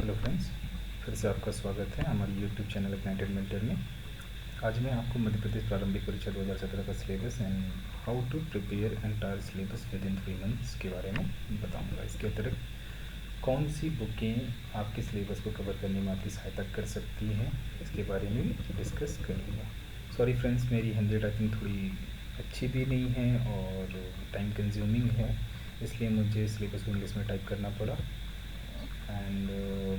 Hello friends, फिर से आपका स्वागत है हमारे यूट्यूब चैनल इग्नाइटेड मेंटर में। आज मैं आपको मध्य प्रदेश प्रारंभिक परीक्षा 2017 का syllabus and how to prepare entire syllabus within 3 months के बारे में बताऊंगा। इसके अतिरिक्त कौन सी बुकें आपके सिलेबस को कवर करने में आपकी सहायता कर सकती हैं, इसके बारे में भी डिस्कस करूँगा। सॉरी फ्रेंड्स, मेरी हिंदी टाइपिंग थोड़ी अच्छी भी नहीं है और टाइम कंज्यूमिंग है, इसलिए मुझे सिलेबस को इंग्लिश में टाइप करना पड़ा। एंड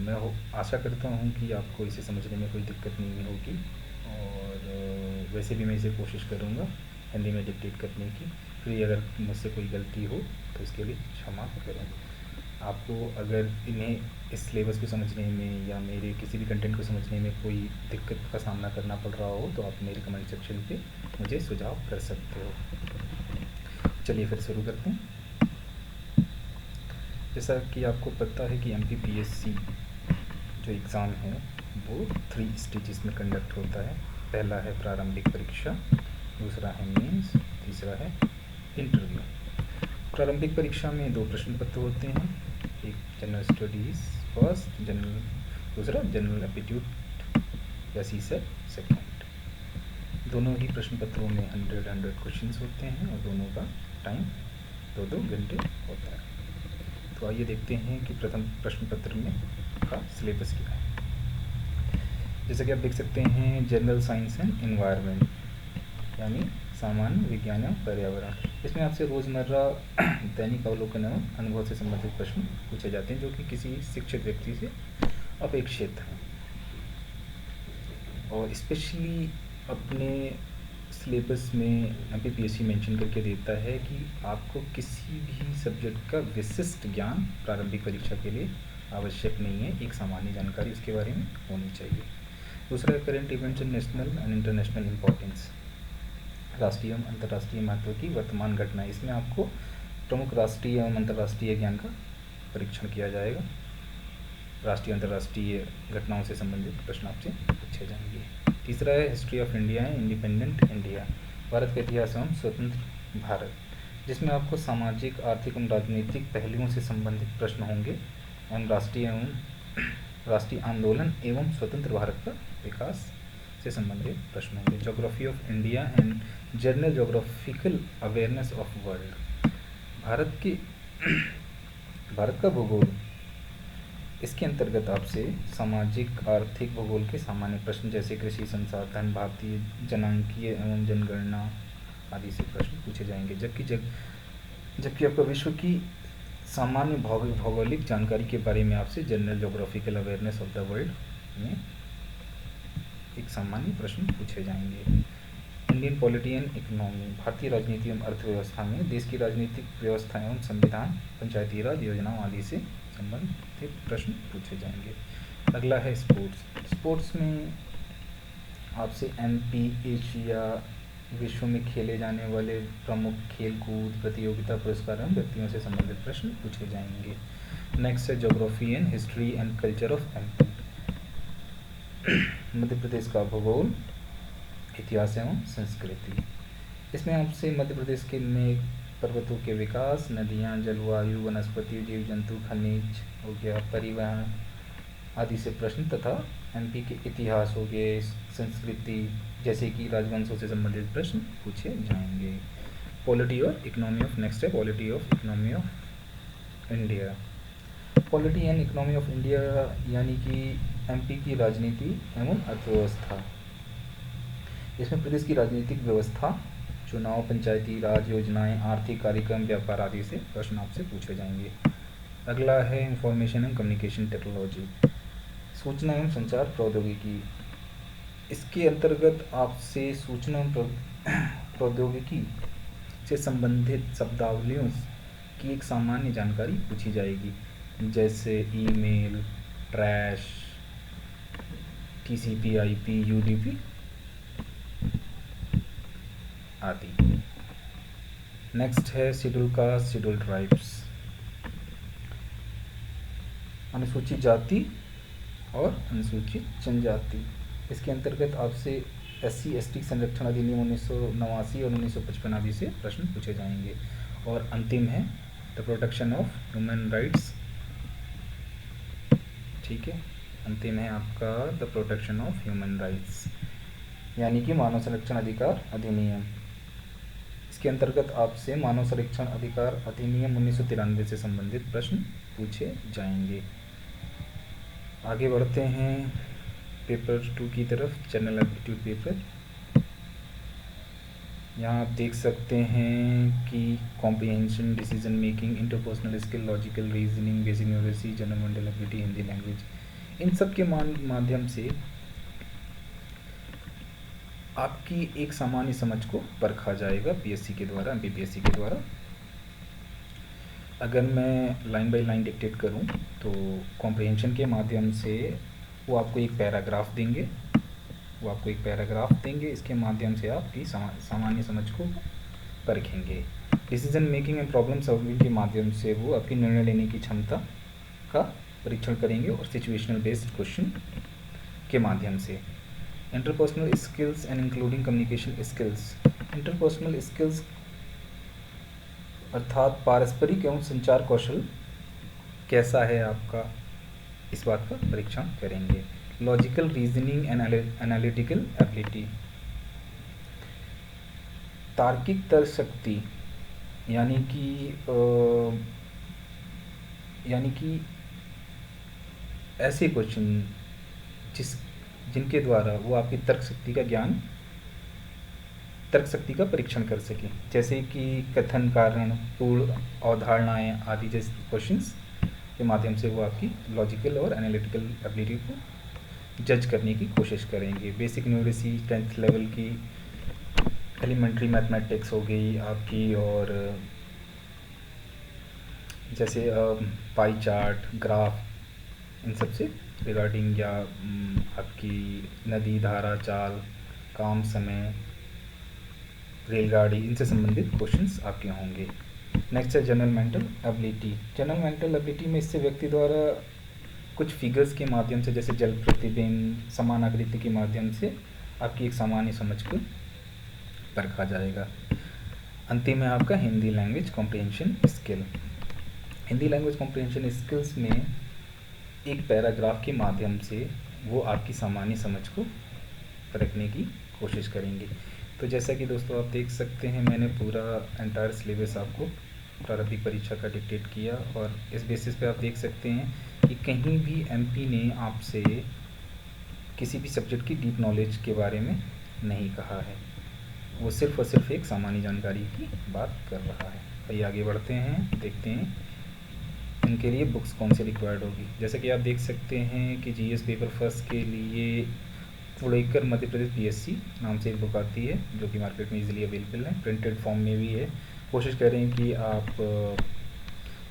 मैं आशा करता हूँ कि आपको इसे समझने में कोई दिक्कत नहीं होगी और वैसे भी मैं इसे कोशिश करूँगा हिंदी में डिक्टेट करने की। फिर अगर मुझसे कोई गलती हो तो इसके लिए क्षमा करें। आपको अगर इस सिलेबस को समझने में या मेरे किसी भी कंटेंट को समझने में कोई दिक्कत का सामना करना पड़ रहा हो तो आप मेरे कमेंट सेक्शन पे मुझे सुझाव कर सकते हो। चलिए फिर शुरू करते हैं। जैसा कि आपको पता है कि MPPSC जो एग्ज़ाम है वो 3 स्टेजेस में कंडक्ट होता है। पहला है प्रारंभिक परीक्षा, दूसरा है मेंस, तीसरा है इंटरव्यू। प्रारंभिक परीक्षा में 2 प्रश्न पत्र होते हैं, एक जनरल स्टडीज़ फर्स्ट, दूसरा जनरल एप्टीट्यूड या सीसेट सेकेंड। दोनों ही प्रश्न पत्रों में 100 क्वेश्चंस होते हैं और दोनों का टाइम 2-2 घंटे होता है। तो आइए देखते हैं कि प्रथम प्रश्न पत्र में का सिलेबस क्या है। जैसा कि आप देख सकते हैं, जनरल साइंस एंड एनवायरनमेंट यानी सामान्य विज्ञान एवं पर्यावरण। इसमें आपसे रोज़मर्रा दैनिक अवलोकन एवं अनुभव से संबंधित प्रश्न पूछे जाते हैं जो कि किसी शिक्षित व्यक्ति से अपेक्षित हैं और स्पेशली अपने सिलेबस में MPPSC मेंशन करके देता है कि आपको किसी भी सब्जेक्ट का विशिष्ट ज्ञान प्रारंभिक परीक्षा के लिए आवश्यक नहीं है, एक सामान्य जानकारी उसके बारे में होनी चाहिए। दूसरा है current events and national and international importance, राष्ट्रीय एवं अंतर्राष्ट्रीय महत्व की वर्तमान घटनाएं। इसमें आपको प्रमुख राष्ट्रीय एवं अंतर्राष्ट्रीय ज्ञान का परीक्षण किया जाएगा। राष्ट्रीय अंतर्राष्ट्रीय घटनाओं से संबंधित प्रश्न आपसे पूछे जाएंगे। तीसरा है history of India and independent India, Bharat का इतिहास एवं स्वतंत्र भारत, जिसमें आपको सामाजिक, आर्थिक एवं राजनीतिक पहलुओं से संबंधित प्रश्न होंगे एवं राष्ट्रीय आंदोलन एवं स्वतंत्र भारत का विकास से संबंधित प्रश्न होंगे। Geography of India and general geographical awareness of world, Bharat का भूगोल। इसके अंतर्गत आपसे सामाजिक, आर्थिक, भूगोल के सामान्य प्रश्न जैसे कृषि संसाधन, भारतीय जनांकीय एवं जनगणना आदि से प्रश्न पूछे जाएंगे। जबकि आपका विश्व की सामान्य भौगोलिक जानकारी के बारे में आपसे general geographical awareness of the world में एक सामान्य प्रश्न पूछे जाएंगे। इंडियन पॉलिटी एंड इकोनॉमी, भारतीय राजनीति एवं अर्थव्यवस्था में देश की राजनीतिक व्यवस्था एवं संविधान, पंचायती राज योजनाओं आदि से संबंधित प्रश्न पूछे जाएंगे। अगला है स्पोर्ट्स में आपसे MP, एशिया, विश्व में खेले जाने वाले प्रमुख खेल कूद प्रतियोगिता, पुरस्कार एवं व्यक्तियों से संबंधित प्रश्न पूछे जाएंगे। नेक्स्ट है geography and history and culture of MP, Madhya Pradesh का भूगोल, इतिहास एवं संस्कृति। इसमें आपसे मध्य प्रदेश के में पर्वतों के विकास, नदियाँ, जलवायु, वनस्पति, जीव जंतु, खनिज हो गया, परिवहन आदि से प्रश्न तथा MP के इतिहास हो गए, संस्कृति जैसे कि राजवंशों से संबंधित प्रश्न पूछे जाएंगे। पॉलिटी और इकोनॉमी ऑफ नेक्स्ट है polity of economy of India. Polity and economy of India यानी कि MP की राजनीति एवं अर्थव्यवस्था। इसमें प्रदेश की राजनीतिक व्यवस्था, चुनाव, पंचायती राज योजनाएं, आर्थिक कार्यक्रम, व्यापार आदि से प्रश्न आपसे पूछे जाएंगे। अगला है इंफॉर्मेशन एंड कम्युनिकेशन टेक्नोलॉजी, सूचना एवं संचार प्रौद्योगिकी। इसके अंतर्गत आपसे सूचना प्रौद्योगिकी से संबंधित शब्दावलियों की एक सामान्य जानकारी पूछी जाएगी, जैसे email, trash, TCP, IP, UDP आदि। नेक्स्ट है शेड्यूल कास्ट, शेड्यूल ट्राइब्स, अनुसूचित जाति और अनुसूचित जनजाति। इसके अंतर्गत आपसे SC ST संरक्षण अधिनियम 1989 और 1955 आदि से प्रश्न पूछे जाएंगे। और अंतिम है the protection of human rights ठीक है। अंतिम है आपका the protection of human rights, यानी कि मानव संरक्षण अधिकार अधिनियम। इसके अंतर्गत आपसे मानव संरक्षण अधिकार अधिनियम 1993 से संबंधित प्रश्न पूछे जाएंगे। आगे बढ़ते हैं पेपर 2 की तरफ, जनरल एप्टीट्यूड पेपर। यहाँ आप देख सकते हैं कि comprehension, decision making, interpersonal skill, logical reasoning, basic numeracy, general mental ability, Hindi language, इन सब के माध्यम से आपकी एक सामान्य समझ को परखा जाएगा पीएससी के द्वारा, एमपीपीएससी के द्वारा। अगर मैं लाइन बाय लाइन डिक्टेट करूं तो कॉम्प्रिहेंशन के माध्यम से वो आपको एक पैराग्राफ देंगे, इसके माध्यम से आपकी सामान्य समझ को परखेंगे। Decision making and problem solving के माध्यम से वो आपकी निर्णय लेने की क्षमता का परीक्षण करेंगे, और सिचुएशनल बेस्ड क्वेश्चन के माध्यम से। Interpersonal skills and including communication skills, interpersonal skills अर्थात पारस्परिक एवं संचार कौशल कैसा है आपका, इस बात का परीक्षण करेंगे। Logical reasoning and analytical ability, तार्किक तर्क शक्ति, यानी कि ऐसे क्वेश्चन जिनके द्वारा वो आपकी तर्क शक्ति का परीक्षण कर सकें, जैसे कि कथन, कारण, पूर्ण, अवधारणाएं आदि जैसे क्वेश्चंस के माध्यम से वो आपकी लॉजिकल और एनालिटिकल एबिलिटी को जज करने की कोशिश करेंगे। बेसिक न्यूमरेसी 10th लेवल की, एलिमेंट्री मैथमेटिक्स हो गई आपकी, और जैसे पाई चार्ट, ग्राफ, इन सब से रिगार्डिंग, या आपकी नदी, धारा, चाल, काम, समय, रेलगाड़ी, इनसे संबंधित क्वेश्चंस आपके होंगे। नेक्स्ट है general mental ability. General mental ability में इससे व्यक्ति द्वारा कुछ फिगर्स के माध्यम से, जैसे जल प्रतिबिंब, समान आकृति के माध्यम से आपकी एक सामान्य समझ को परखा जाएगा। अंतिम है आपका Hindi language comprehension skill. Hindi language comprehension skills में एक पैराग्राफ के माध्यम से वो आपकी सामान्य समझ को परखने की कोशिश करेंगे। तो जैसा कि दोस्तों आप देख सकते हैं, मैंने पूरा एंटायर सिलेबस आपको प्रारंभिक परीक्षा का डिक्टेट किया, और इस बेसिस पे आप देख सकते हैं कि कहीं भी एमपी ने आपसे किसी भी सब्जेक्ट की डीप नॉलेज के बारे में नहीं कहा है, वो सिर्फ और सिर्फ एक सामान्य जानकारी की बात कर रहा है। आइए आगे बढ़ते हैं, देखते हैं इनके लिए बुक्स कौन सी रिक्वायर्ड होगी। जैसे कि आप देख सकते हैं कि जीएस पेपर फर्स्ट के लिए पुणेकर मध्य प्रदेश पीएससी नाम से एक बुक आती है, जो कि मार्केट में इजीली अवेलेबल है, प्रिंटेड फॉर्म में भी है। कोशिश करें कि आप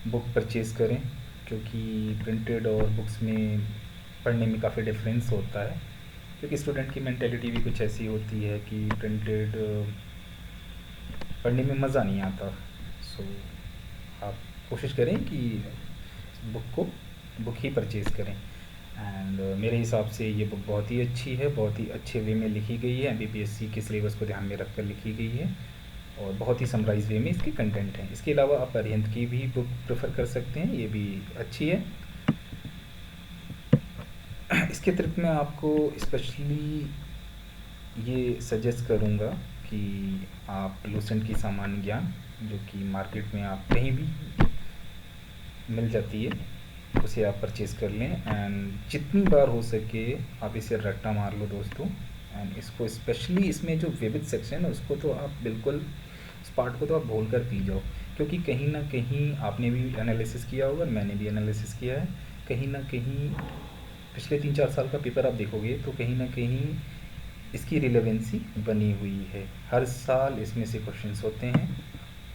बुक परचेज़ करें, क्योंकि प्रिंटेड और बुक्स में पढ़ने में काफ़ी डिफरेंस होता है, क्योंकि स्टूडेंट की मेंटेलिटी भी कुछ ऐसी होती है कि प्रिंटेड पढ़ने में मज़ा नहीं आता। सो आप कोशिश करें कि बुक ही परचेज़ करें। एंड मेरे हिसाब से ये बुक बहुत ही अच्छी है, बहुत ही अच्छे वे में लिखी गई है, एमपीपीएससी के सिलेबस को ध्यान में रखकर लिखी गई है, और बहुत ही समराइज वे में इसके कंटेंट हैं। इसके अलावा आप अरिहंत की भी बुक प्रेफर कर सकते हैं, ये भी अच्छी है। इसके अतिरिक्त मैं आपको स्पेशली ये सजेस्ट करूँगा कि आप लूसेंट की सामान्य ज्ञान, जो कि मार्केट में आप कहीं भी मिल जाती है, उसे आप परचेज़ कर लें। एंड जितनी बार हो सके आप इसे रट्टा मार लो दोस्तों। एंड इसको स्पेशली इसमें जो विविध सेक्शन है उसको तो आप बिल्कुल, इस पार्ट को तो आप भूल कर पी जाओ, क्योंकि कहीं ना कहीं आपने भी एनालिसिस किया होगा, मैंने भी एनालिसिस किया है, कहीं ना कहीं पिछले 3-4 साल का पेपर आप देखोगे तो कहीं ना कहीं इसकी रिलेवेंसी बनी हुई है। हर साल इसमें से क्वेश्चंस होते हैं,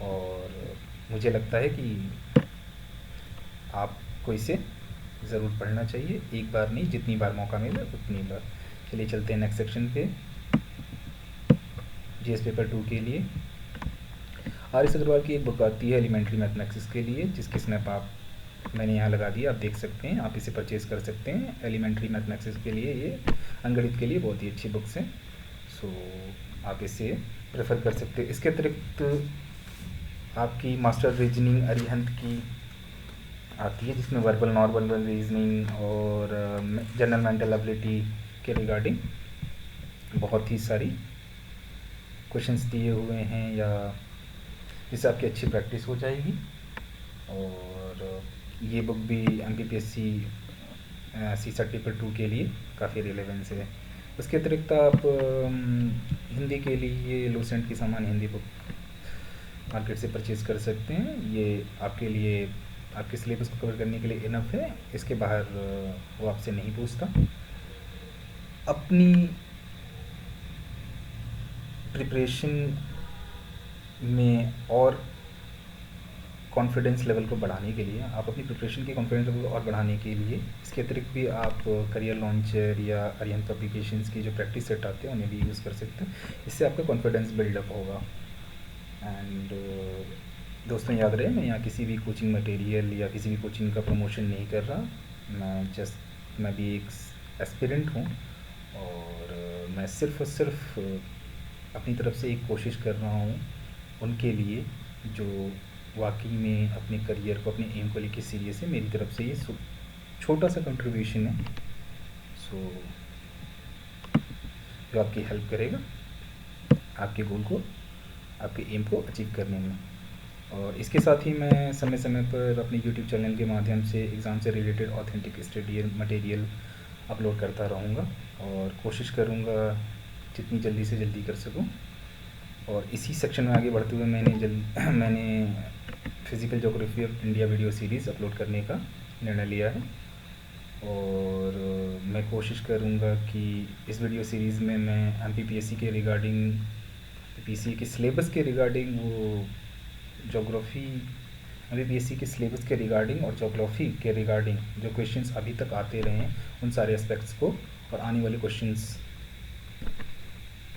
और मुझे लगता है कि आपको इसे ज़रूर पढ़ना चाहिए, एक बार नहीं, जितनी बार मौका मिले उतनी बार। चलिए चलते हैं नेक्स्ट सेक्शन पे, जीएस पेपर 2 के लिए। आर एस अग्रवाल की एक बुक आती है एलिमेंट्री मैथमेटिक्स के लिए, जिसकी स्नैप आप मैंने यहाँ लगा दिया, आप देख सकते हैं, आप इसे परचेज़ कर सकते हैं। एलिमेंट्री मैथमेटिक्स के लिए, ये अंगणित के लिए बहुत ही अच्छी बुक्स हैं, सो आप इसे प्रेफर कर सकते हैं। इसके अतिरिक्त आपकी मास्टर रीजनिंग अरिहंत की आती है, जिसमें वर्बल, नॉन वर्बल रीजनिंग और जनरल मेंटल एबिलिटी के रिगार्डिंग बहुत ही सारी क्वेश्चंस दिए हुए हैं, या जिससे आपकी अच्छी प्रैक्टिस हो जाएगी। और ये बुक भी MPPSC सी सर्टिफिकेट 2 के लिए काफ़ी रिलेवेंस है। उसके अतिरिक्त आप हिंदी के लिए लूसेंट की सामान्य हिंदी बुक मार्केट से परचेज़ कर सकते हैं। ये आपके लिए, आपके सिलेबस को कवर करने के लिए इनफ है, इसके बाहर वो आपसे नहीं पूछता। अपनी प्रिपरेशन में और कॉन्फिडेंस लेवल को बढ़ाने के लिए, आप अपनी प्रिपरेशन के कॉन्फिडेंस लेवल को और बढ़ाने के लिए इसके अतिरिक्त भी आप करियर लॉन्चर या अरिहंत पब्लिकेशंस की जो प्रैक्टिस सेट आते हैं उन्हें भी यूज़ कर सकते हैं। इससे आपका कॉन्फिडेंस बिल्डअप होगा। एंड दोस्तों याद रहे, मैं यहाँ किसी भी कोचिंग मटेरियल या किसी भी कोचिंग का प्रमोशन नहीं कर रहा। मैं भी एक एस्पिरेंट हूँ, और मैं सिर्फ़ और सिर्फ अपनी तरफ से एक कोशिश कर रहा हूँ उनके लिए जो वाकई में अपने करियर को, अपने एम को लेके सीरियस है। मेरी तरफ से ये छोटा सा कंट्रीब्यूशन है, सो जो आपकी हेल्प करेगा आपके गोल को, आपके एम को अचीव करने में। और इसके साथ ही मैं समय समय पर अपने यूट्यूब चैनल के माध्यम से एग्ज़ाम से related authentic study material upload करता रहूँगा, और कोशिश करूँगा जितनी जल्दी से जल्दी कर सकूँ। और इसी सेक्शन में आगे बढ़ते हुए मैंने physical geography of India video series upload करने का निर्णय लिया है। और मैं कोशिश करूँगा कि इस वीडियो सीरीज़ में मैं MPPSC के रिगार्डिंग, MPPSC के सिलेबस के रिगार्डिंग, वो ज्योग्राफी MPPSC के सिलेबस के रिगार्डिंग और ज्योग्राफी के रिगार्डिंग जो क्वेश्चंस अभी तक आते रहे हैं उन सारे एस्पेक्ट्स को, और आने वाले क्वेश्चंस,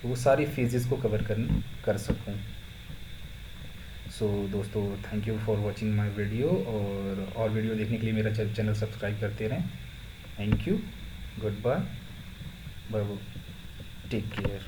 तो वो सारी फेजेस को कवर कर सकूँ। सो दोस्तों, thank you for watching my video, और वीडियो देखने के लिए मेरा चैनल सब्सक्राइब करते रहें। Thank you, goodbye, take care.